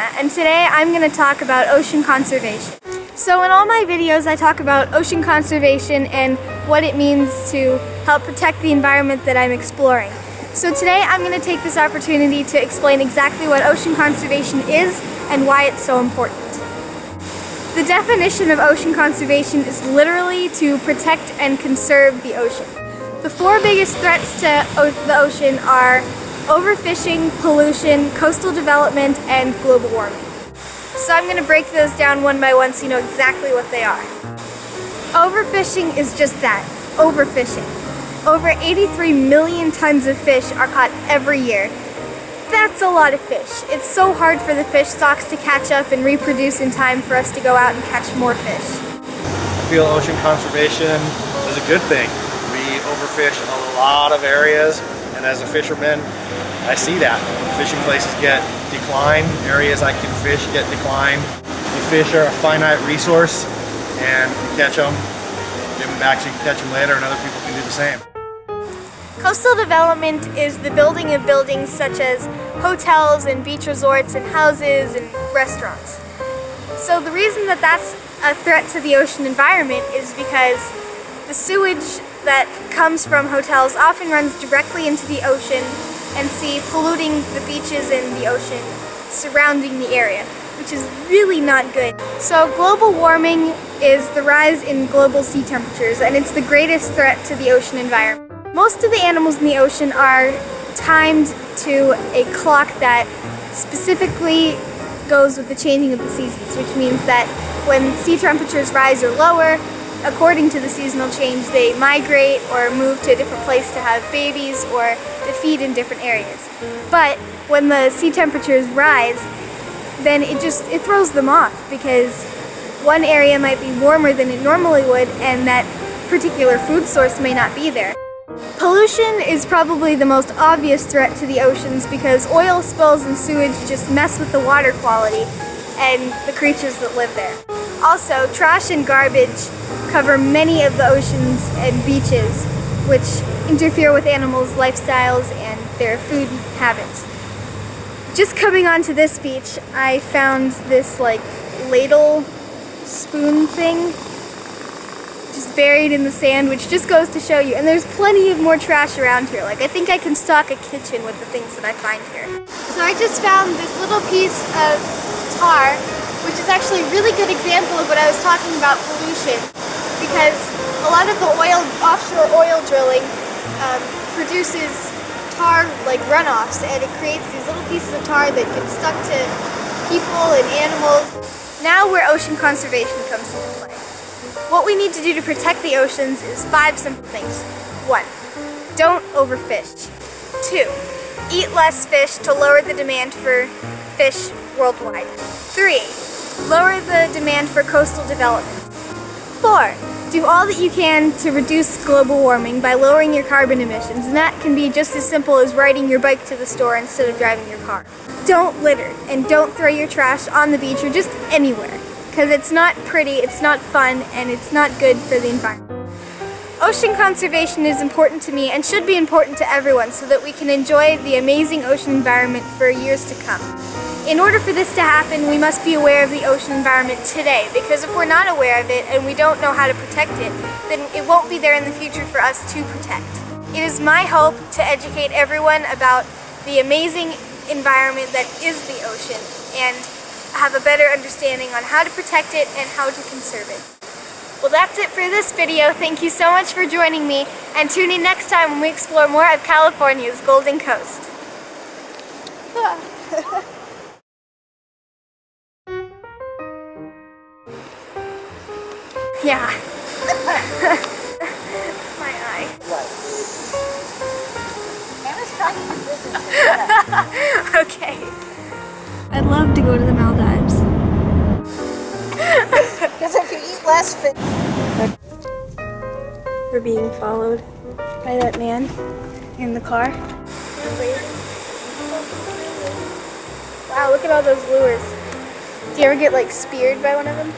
Donna, and today I'm going to talk about ocean conservation. So in all my videos I talk about ocean conservation and what it means to help protect the environment that I'm exploring. So today I'm going to take this opportunity to explain exactly what ocean conservation is and why it's so important. The definition of ocean conservation is literally to protect and conserve the ocean. The four biggest threats to the ocean are overfishing, pollution, coastal development, and global warming. So I'm going to break those down one by one so you know exactly what they are. Overfishing is just that, overfishing. Over 83 million tons of fish are caught every year. That's a lot of fish. It's so hard for the fish stocks to catch up and reproduce in time for us to go out and catch more fish. I feel ocean conservation is a good thing. We overfish a lot of areas, and as a fisherman, I see that. Fishing places get declined, areas I can fish get declined. The fish are a finite resource, and if you catch them, give them back so you can catch them later, and other people can do the same. Coastal development is the building of buildings such as hotels and beach resorts and houses and restaurants. So the reason that that's a threat to the ocean environment is because the sewage that comes from hotels often runs directly into the ocean and polluting the beaches and the ocean surrounding the area, which is really not good. So global warming is the rise in global sea temperatures, and it's the greatest threat to the ocean environment. Most of the animals in the ocean are timed to a clock that specifically goes with the changing of the seasons, which means that when sea temperatures rise or lower, according to the seasonal change, they migrate or move to a different place to have babies or to feed in different areas. But when the sea temperatures rise, then it throws them off because one area might be warmer than it normally would and that particular food source may not be there. Pollution is probably the most obvious threat to the oceans because oil spills and sewage just mess with the water quality and the creatures that live there. Also, trash and garbage cover many of the oceans and beaches, which interfere with animals' lifestyles and their food habits. Just coming onto this beach, I found this ladle spoon thing just buried in the sand, which just goes to show you. And there's plenty of more trash around here. I think I can stock a kitchen with the things that I find here. So I just found this little piece of tar, which is actually a really good example of what I was talking about pollution, because a lot of the offshore oil drilling produces tar runoffs, and it creates these little pieces of tar that get stuck to people and animals. Now where ocean conservation comes into play. What we need to do to protect the oceans is 5 simple things. 1. Don't overfish. 2. Eat less fish to lower the demand for fish worldwide. 3. Lower the demand for coastal development. 4. Do all that you can to reduce global warming by lowering your carbon emissions, and that can be just as simple as riding your bike to the store instead of driving your car. Don't litter, and don't throw your trash on the beach or just anywhere, because it's not pretty, it's not fun, and it's not good for the environment. Ocean conservation is important to me and should be important to everyone so that we can enjoy the amazing ocean environment for years to come. In order for this to happen, we must be aware of the ocean environment today, because if we're not aware of it and we don't know how to protect it, then it won't be there in the future for us to protect. It is my hope to educate everyone about the amazing environment that is the ocean and have a better understanding on how to protect it and how to conserve it. Well, that's it for this video. Thank you so much for joining me, and tune in next time when we explore more of California's Golden Coast. Yeah. My eye. Anna's trying to do business. Okay. I'd love to go to the Maldives. Because if you eat less fish. We're being followed by that man in the car. Wow, look at all those lures. Do you ever get speared by one of them?